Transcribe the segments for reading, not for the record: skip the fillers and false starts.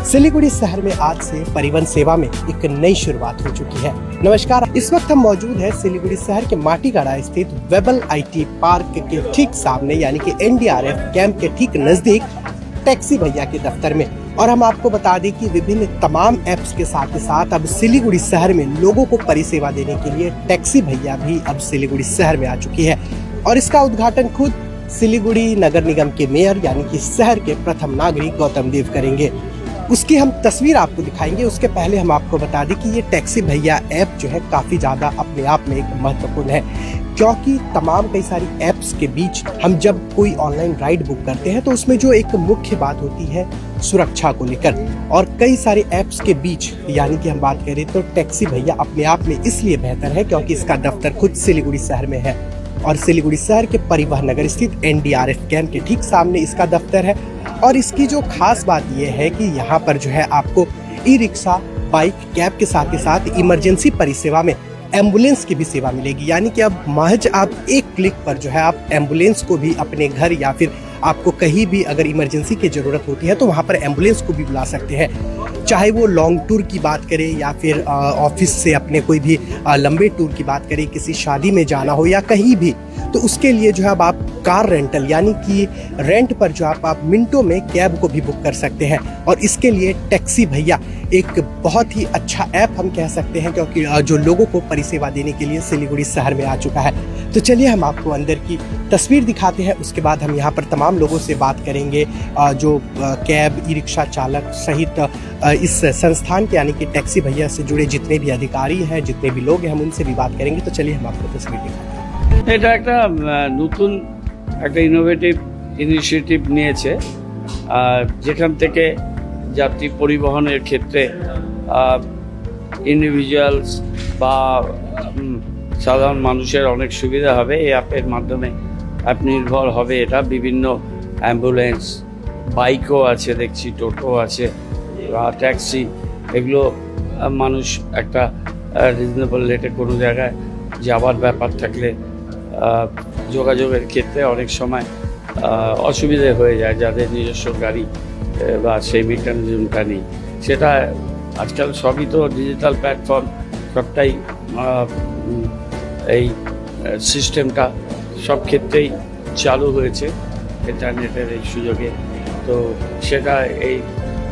सिलीगुड़ी शहर में आज से परिवहन सेवा में एक नई शुरुआत हो चुकी है। नमस्कार, इस वक्त हम मौजूद हैं सिलीगुड़ी शहर के माटीगाड़ा स्थित वेबल आईटी पार्क के ठीक सामने यानी कि एनडीआरएफ कैंप के ठीक नजदीक टैक्सी भैया के दफ्तर में। और हम आपको बता दें कि विभिन्न तमाम ऐप्स के साथ अब सिलीगुड़ी शहर में लोगों को परिसेवा देने के लिए टैक्सी भैया भी अब सिलीगुड़ी शहर में आ चुकी है। और इसका उद्घाटन खुद सिलीगुड़ी नगर निगम के मेयर यानी कि शहर के प्रथम नागरिक गौतम देव करेंगे। उसकी हम तस्वीर आपको दिखाएंगे। उसके पहले हम आपको बता दें कि ये टैक्सी भैया ऐप जो है काफ़ी ज़्यादा अपने आप में एक महत्वपूर्ण है, क्योंकि तमाम कई सारी ऐप्स के बीच हम जब कोई ऑनलाइन राइड बुक करते हैं तो उसमें जो एक मुख्य बात होती है सुरक्षा को लेकर। और कई सारे ऐप्स के बीच यानी कि हम बात करें तो टैक्सी भैया अपने आप में इसलिए बेहतर है क्योंकि इसका दफ्तर खुद सिलीगुड़ी शहर में है और सिलीगुड़ी शहर के परिवहन नगर स्थित एनडीआरएफ कैंप के ठीक सामने इसका दफ्तर है। और इसकी जो खास बात यह है कि यहाँ पर जो है आपको ई रिक्शा, बाइक, कैब के साथ इमरजेंसी परिसेवा में एम्बुलेंस की भी सेवा मिलेगी। यानी कि अब महज आप एक क्लिक पर जो है आप एम्बुलेंस को भी अपने घर या फिर आपको कहीं भी अगर इमरजेंसी की ज़रूरत होती है तो वहाँ पर एम्बुलेंस को भी बुला सकते हैं। चाहे वो लॉन्ग टूर की बात करें या फिर ऑफिस से अपने कोई भी लंबे टूर की बात करें, किसी शादी में जाना हो या कहीं भी, तो उसके लिए जो है अब आप कार रेंटल यानी कि रेंट पर जो आप मिनटों में कैब को भी बुक कर सकते हैं। और इसके लिए टैक्सी भैया एक बहुत ही अच्छा ऐप हम कह सकते हैं, क्योंकि जो लोगों को परिसेवा देने के लिए सिलीगुड़ी शहर में आ चुका है। तो चलिए हम आपको अंदर की तस्वीर दिखाते हैं, उसके बाद हम यहाँ पर तमाम लोगों से बात करेंगे जो कैब, ई रिक्शा चालक सहित इस संस्थान के यानी कि टैक्सी भैया से जुड़े जितने भी अधिकारी हैं, जितने भी लोग हैं, हम उनसे भी बात करेंगे। तो चलिए हम आपको तस्वीर दिखाते हैं। এটা একটা নতুন একটা ইনোভেটিভ ইনিশিয়েটিভ নিয়েছে, যেখান থেকে যাত্রী পরিবহনের ক্ষেত্রে ইন্ডিভিজুয়ালস বা সাধারণ মানুষের অনেক সুবিধা হবে। এই অ্যাপের মাধ্যমে অ্যাপ নির্ভর হবে এটা। বিভিন্ন অ্যাম্বুলেন্স, বাইকও আছে দেখছি, টোটো আছে, ট্যাক্সি, এগুলো মানুষ একটা রিজনেবল রেটে কোনো জায়গায় যাওয়ার ব্যাপার থাকলে যোগাযোগের ক্ষেত্রে অনেক সময় অসুবিধে হয়ে যায় যাদের নিজস্ব গাড়ি বা সেই মেকানিজমটা নেই। সেটা আজকাল সবই তো ডিজিটাল প্ল্যাটফর্ম, সবটাই এই সিস্টেমটা সব ক্ষেত্রেই চালু হয়েছে ইন্টারনেটের এই সুযোগে। তো সেটা এই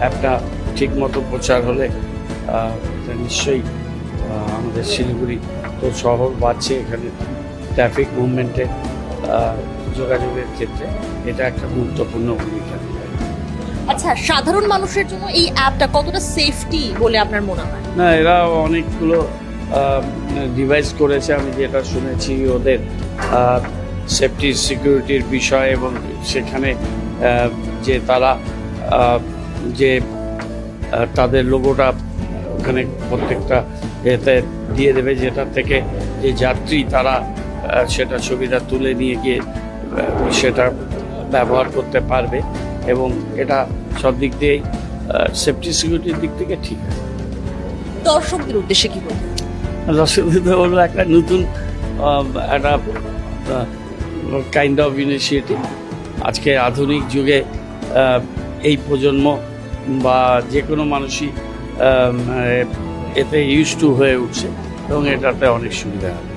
অ্যাপটা ঠিকমতো প্রচার হলে নিশ্চয়ই আমাদের শিলিগুড়ি তো শহর বাড়ছে, এখানে ট্রাফিক মুভমেন্টে যোগাযোগের ক্ষেত্রে এটা একটা গুরুত্বপূর্ণ ভূমিকা নেবে। আচ্ছা, সাধারণ মানুষের জন্য এই অ্যাপটা কতটা সেফটি বলে আপনার মনে হয়? না, এরা অনেকগুলো ডিভাইস করেছে, আমি যেটা শুনেছি ওদের সেফটি সিকিউরিটির বিষয় এবং সেখানে যে তারা যে তাদের লোগোটা ওখানে প্রত্যেকটা এতে দিয়ে দেবে, যেটা থেকে যে যাত্রী তারা সেটা সুবিধা তুলে নিয়ে গিয়ে সেটা ব্যবহার করতে পারবে এবং এটা সব দিক দিয়েই সেফটি সিকিউরিটির দিক থেকে ঠিক আছে। দর্শকদের উদ্দেশ্যে কি বলবেন? দর্শকদের হলো একটা নতুন একটা কাইন্ড অফ ইনিশিয়েটিভ। আজকে আধুনিক যুগে এই প্রজন্ম বা যে কোনো মানুষই এতে ইউজ টু হয়ে উঠছে এবং এটাতে অনেক সুবিধা হবে।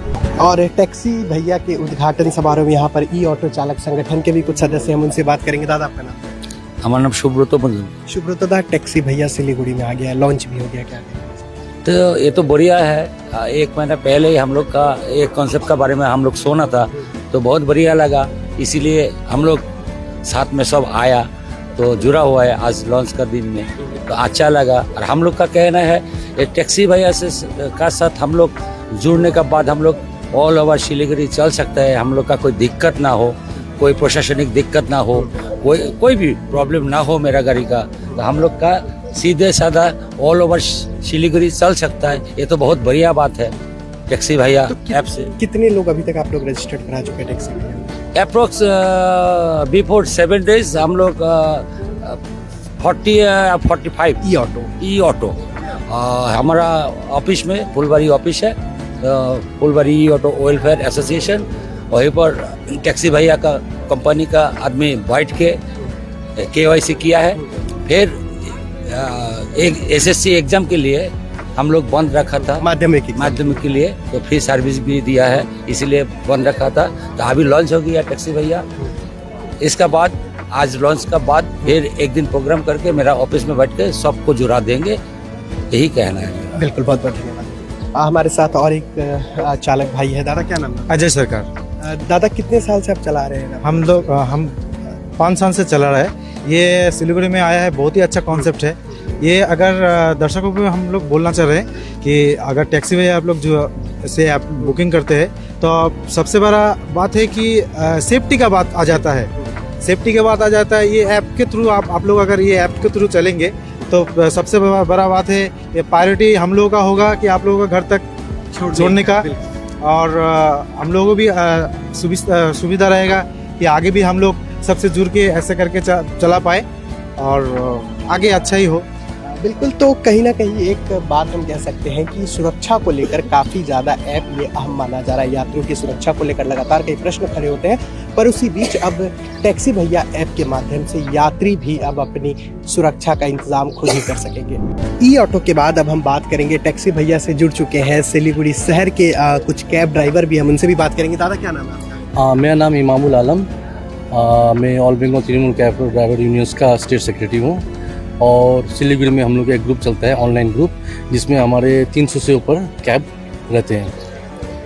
और टैक्सी भैया के उद्घाटन समारोह में यहाँ पर ई ऑटो चालक संगठन के भी कुछ सदस्य हम उनसे बात करेंगे। दादा आपका नाम? हमारा नाम सुब्रत मंजूर। सुब्रत दा, टैक्सी भैया सिलीगुड़ी में आ गया, लॉन्च भी हो गया, क्या तो ये तो बढ़िया है। एक महीना पहले ही हम लोग का एक कॉन्सेप्ट का बारे में हम लोग सुना था तो बहुत बढ़िया लगा, इसीलिए हम लोग साथ में सब आया तो जुड़ा हुआ है आज लॉन्च का दिन में, तो अच्छा लगा। और हम लोग का कहना है टैक्सी भैया से का साथ हम लोग जुड़ने के बाद हम लोग ऑल ओवर सिलीगुड़ी चल सकता है। हम लोग का कोई दिक्कत ना हो, कोई प्रशासनिक दिक्कत ना हो, कोई भी प्रॉब्लम ना हो मेरा गाड़ी का, तो हम लोग का सीधे साधा ऑल ओवर सिलीगुड़ी चल सकता है। ये तो बहुत बढ़िया बात है टैक्सी भैया ऐप से। कितने लोग अभी तक आप लोग रजिस्टर्ड करा चुके हैं टैक्सी भैया? अप्रोक्स बिफोर 7 days हम लोग 40-45 ई ऑटो हमारा ऑफिस में फुलबारी ऑफिस है, फुलबारी ई ऑटो वेलफेयर एसोसिएशन, वहीं पर टैक्सी भैया का कंपनी का आदमी बैठ के KYC किया है। फिर एक एसएससी एग्जाम के लिए हम लोग बंद रखा था, माध्यमिक के लिए, तो फ्री सर्विस भी दिया है, इसीलिए बंद रखा था। तो अभी लॉन्च हो गया टैक्सी भैया। इसका बाद आज लॉन्च का बाद फिर एक दिन प्रोग्राम करके मेरा ऑफिस में बैठ के सबको जुड़ा देंगे, यही कहना है। बिल्कुल, बहुत बहुत धन्यवाद। हमारे साथ और एक चालक भाई है। दादा क्या नाम है? अजय सरकार। दादा कितने साल से आप चला रहे हैं? हम 5 साल से चला रहे हैं। ये सिलीगुड़ी में आया है, बहुत ही अच्छा कॉन्सेप्ट है ये। अगर दर्शकों को हम लोग बोलना चाह रहे हैं कि अगर टैक्सी में आप लोग जो से आप बुकिंग करते हैं तो सबसे बड़ा बात है कि सेफ्टी का बात आ जाता है। सेफ्टी के बाद आ जाता है ये ऐप के थ्रू। आप लोग अगर ये ऐप के थ्रू चलेंगे तो सबसे बड़ा बात है ये प्रायोरिटी हम लोगों का होगा कि आप लोगों का घर तक छोड़ने का, और हम लोगों को भी सुविधा रहेगा कि आगे भी हम लोग सबसे जुड़ के ऐसे करके चला पाए और आगे अच्छा ही हो। बिल्कुल, तो कहीं ना कहीं एक बात हम कह सकते हैं कि सुरक्षा को लेकर काफ़ी ज़्यादा ऐप ये अहम माना जा रहा है। यात्रियों की सुरक्षा को लेकर लगातार कई प्रश्न खड़े होते हैं, पर उसी बीच अब टैक्सी भैया ऐप के माध्यम से यात्री भी अब अपनी सुरक्षा का इंतजाम खुद ही कर सकेंगे। ई ऑटो के बाद अब हम बात करेंगे टैक्सी भैया से जुड़ चुके हैं सिलीगुड़ी शहर के कुछ कैब ड्राइवर भी, हम उनसे भी बात करेंगे। दादा क्या नाम है आपका? मेरा नाम इमामुल आलम, मैं all Bengal Trinamool cab driver unions का स्टेट सेक्रेटरी हूँ। और सिलीगुड़ी में हम लोग का एक ग्रुप चलता है, ऑनलाइन ग्रुप, जिसमें हमारे 300 से ऊपर कैब रहते हैं।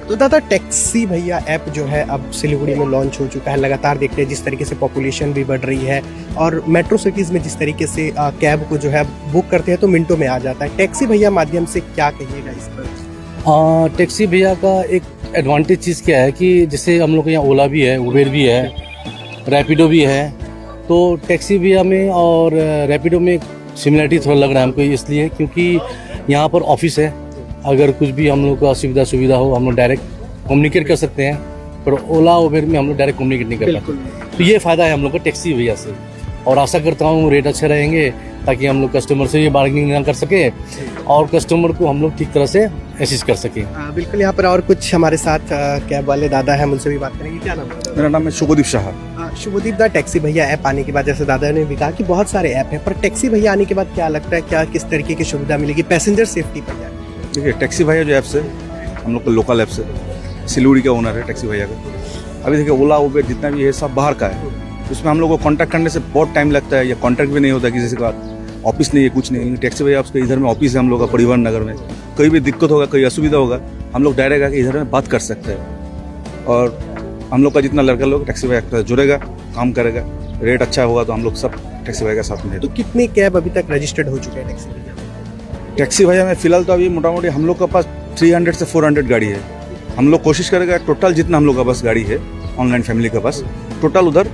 तो दादा टैक्सी भैया ऐप जो है अब सिलीगुड़ी में लॉन्च हो चुका है। लगातार देखते हैं जिस तरीके से पॉपुलेशन भी बढ़ रही है और मेट्रो सिटीज़ में जिस तरीके से कैब को जो है बुक करते हैं तो मिनटों में आ जाता है। टैक्सी भैया माध्यम से क्या कहिएगा इस पर? टैक्सी भैया का एक एडवांटेज चीज़ क्या है कि जैसे हम लोग के यहाँ ओला भी है, उबेर भी है, रैपिडो भी है, तो टैक्सी भैया में और रैपिडो में सिमिलरिटी थोड़ा लग रहा है हमको, इसलिए क्योंकि यहाँ पर ऑफिस है। अगर कुछ भी हम लोग को सुविधा हो हम लोग डायरेक्ट कम्युनिकेट कर सकते हैं, पर ओला उबेर में हम लोग डायरेक्ट कम्युनिकेट नहीं कर पाते। तो ये फ़ायदा है हम लोग का टैक्सी भैया से, और आशा करता हूँ रेट अच्छे रहेंगे ताकि हम लोग कस्टमर से ये बार्गेनिंग ना कर सके और कस्टमर को हम लोग ठीक तरह से असिस्ट कर सकें। बिल्कुल, यहाँ पर और कुछ हमारे साथ कैब वाले दादा हैं, उनसे भी बात करेंगे। क्या नाम है? मेरा नाम है शुभदीप शाह। शुभदीप दा, टैक्सी भैया ऐप आने के बाद जैसे दादा ने भी कहा कि बहुत सारे ऐप हैं, पर टैक्सी भैया आने के बाद क्या लगता है, क्या किस तरीके की सुविधा मिलेगी पैसेंजर सेफ्टी पर? देखिए टैक्सी भैया जो ऐप्स है हम लोग का लोकल ऐप्स है, सिलीगुड़ी का ओनर है टैक्सी भैया का। अभी देखिए ओला उबेर जितना भी है सब बाहर का है, उसमें हम लोग को कॉन्टैक्ट करने से बहुत टाइम लगता है या कॉन्टैक्ट भी नहीं होता किसी का, ऑफिस नहीं है कुछ नहीं। टैक्सी भैया आपके इधर में ऑफिस है हम लोग का परिवहन नगर में, कोई भी दिक्कत होगा कोई असुविधा होगा हम लोग डायरेक्ट आके इधर में बात कर सकते हैं। और हम लोग का जितना लड़का लोग टैक्सी भैया जुड़ेगा, काम करेगा, रेट अच्छा होगा तो हम लोग सब टैक्सी भैया के साथ में। तो कितने कैब अभी तक रजिस्टर्ड हो चुके हैं टैक्सी भैया? टैक्सी भैया में फिलहाल तो अभी मोटा मोटी हम लोग के पास 300 से 400 गाड़ी है। हम लोग कोशिश करेगा टोटल जितना हम लोग का बस गाड़ी है ऑनलाइन फैमिली का बस टोटल उधर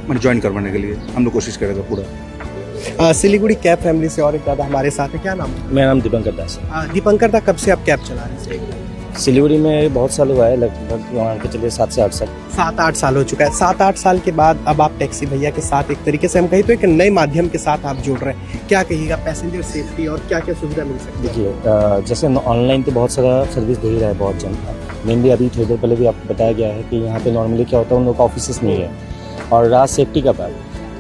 मैंने ज्वाइन करवाने के लिए हम लोग कोशिश करेगा पूरा। सिलीगुड़ी कैब फैमिली से और एक दादा हमारे साथ है। क्या नाम है? मेरा नाम दीपंकर दास है। दीपंकर दा, कब से आप कैब चला रहे हैं? सिलीगुड़ी में बहुत साल हुआ है, लगभग मान के चलिए 7 से 8 साल। 7-8 साल हो चुका है। 7-8 साल के बाद अब आप टैक्सी भैया के साथ एक तरीके से हम कहीं तो एक नए माध्यम के साथ आप जुड़ रहे हैं। क्या कहिएगा पैसेंजर सेफ्टी और क्या क्या सुविधा मिल सकती है? देखिए जैसे ऑनलाइन तो बहुत सारा सर्विस दे ही रहा है बहुत जन, मेनली अभी थोड़ी देर पहले भी आपको बताया गया है कि यहाँ पे नॉर्मली क्या होता है उन लोग का ऑफिस नहीं है। और रहा सेफ्टी का बात,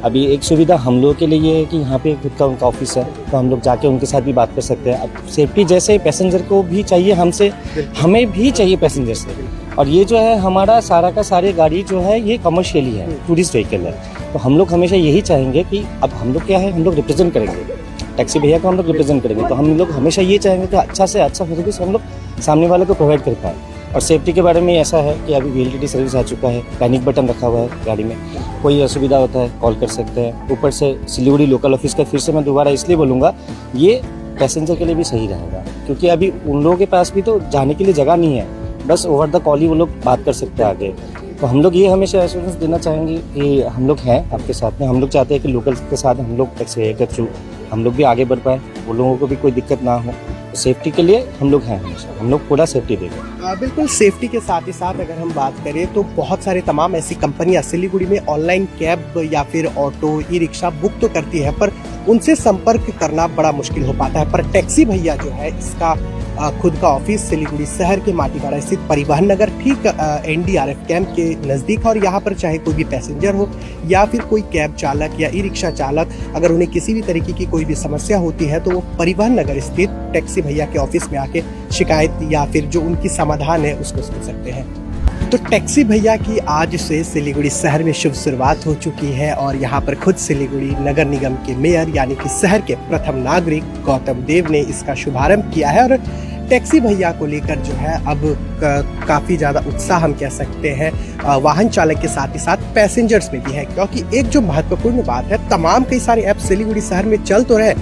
अभी एक सुविधा हम लोगों के लिए ये है कि यहाँ पे खुद का उनका ऑफिस है तो हम लोग जाके उनके साथ भी बात कर सकते हैं। अब सेफ्टी जैसे पैसेंजर को भी चाहिए हमसे, हमें भी चाहिए पैसेंजर से। और ये जो है हमारा सारा का सारे गाड़ी जो है ये कमर्शियली है, टूरिस्ट व्हीकल है, तो हम लोग हमेशा यही चाहेंगे कि अब हम लोग क्या है हम लोग रिप्रेजेंट करेंगे टैक्सी भैया को, हम लोग रिप्रेजेंट करेंगे तो हम लोग हमेशा ये चाहेंगे कि अच्छा से अच्छा सर्विस हम लोग सामने वाले को प्रोवाइड कर पाएँ। और सेफ्टी के बारे में ऐसा है कि अभी VLTT सर्विस आ चुका है, पैनिक बटन रखा हुआ है गाड़ी में, कोई असुविधा होता है कॉल कर सकते हैं। ऊपर से सिलीगुड़ी लोकल ऑफिस का फिर से मैं दोबारा इसलिए बोलूँगा ये पैसेंजर के लिए भी सही रहेगा, क्योंकि अभी उन लोगों के पास भी तो जाने के लिए जगह नहीं है, बस ओवर द कॉल ही वो लोग बात कर सकते हैं आगे। तो हम लोग ये हमेशा एश्योरेंस देना चाहेंगे कि हम लोग हैं आपके साथ में, हम लोग चाहते हैं कि लोकल के साथ हम लोग टैक्सी भैया के थ्रू हम लोग भी आगे बढ़ पाए, वो लोगों को भी कोई दिक्कत ना हो। सेफ्टी के लिए हम लोग हैं हमेशा, हम लोग पूरा सेफ्टी देंगे। बिल्कुल सेफ्टी के साथ ही साथ अगर हम बात करें तो बहुत सारे तमाम ऐसी कंपनियां सिलीगुड़ी में ऑनलाइन कैब या फिर ऑटो ई रिक्शा बुक तो करती है, पर उनसे संपर्क करना बड़ा मुश्किल हो पाता है। पर टैक्सी भैया जो है इसका खुद का ऑफिस सिलीगुड़ी शहर के माटीगाड़ा स्थित परिवहन नगर ठीक एनडीआरएफ कैंप के नज़दीक, और यहाँ पर चाहे कोई भी पैसेंजर हो या फिर कोई कैब चालक या ई रिक्शा चालक, अगर उन्हें किसी भी तरीके की कोई भी समस्या होती है तो वो परिवहन नगर स्थित टैक्सी भैया के ऑफिस में आके शिकायत या फिर जो उनकी समाधान है उसको सुन सकते हैं। तो टैक्सी भैया की आज से सिलीगुड़ी शहर में शुभ शुरुआत हो चुकी है और यहाँ पर खुद सिलीगुड़ी नगर निगम के मेयर यानी कि शहर के प्रथम नागरिक गौतम देव ने इसका शुभारंभ किया है। और टैक्सी भैया को लेकर जो है अब काफ़ी ज़्यादा उत्साह हम कह सकते हैं वाहन चालक के साथ ही साथ पैसेंजर्स में भी है, क्योंकि एक जो महत्वपूर्ण बात है, तमाम कई सारे ऐप सिलीगुड़ी शहर में चल तो रहे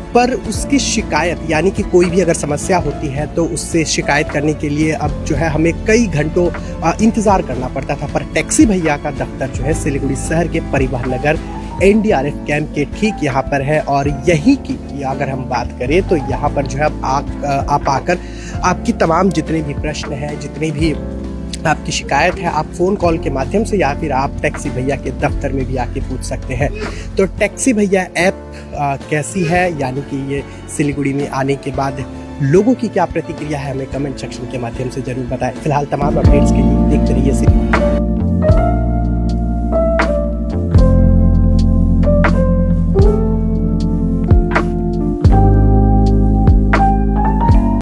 पर उसकी शिकायत यानी कि कोई भी अगर समस्या होती है तो उससे शिकायत करने के लिए अब जो है हमें कई घंटों इंतज़ार करना पड़ता था। पर टैक्सी भैया का दफ्तर जो है सिलीगुड़ी शहर के परिवहन नगर एनडीआरएफ कैंप के ठीक यहाँ पर है, और यहीं की अगर हम बात करें तो यहाँ पर जो है आप आकर आपकी तमाम जितने भी प्रश्न हैं, जितने भी आपकी शिकायत है, आप फ़ोन कॉल के माध्यम से या फिर आप टैक्सी भैया के दफ्तर में भी आके पूछ सकते हैं। तो टैक्सी भैया ऐप कैसी है, यानी कि ये सिलीगुड़ी में आने के बाद लोगों की क्या प्रतिक्रिया है, हमें कमेंट सेक्शन के माध्यम से ज़रूर बताएं। फिलहाल तमाम अपडेट्स के लिए देखते रहिए सिलीगुड़ी।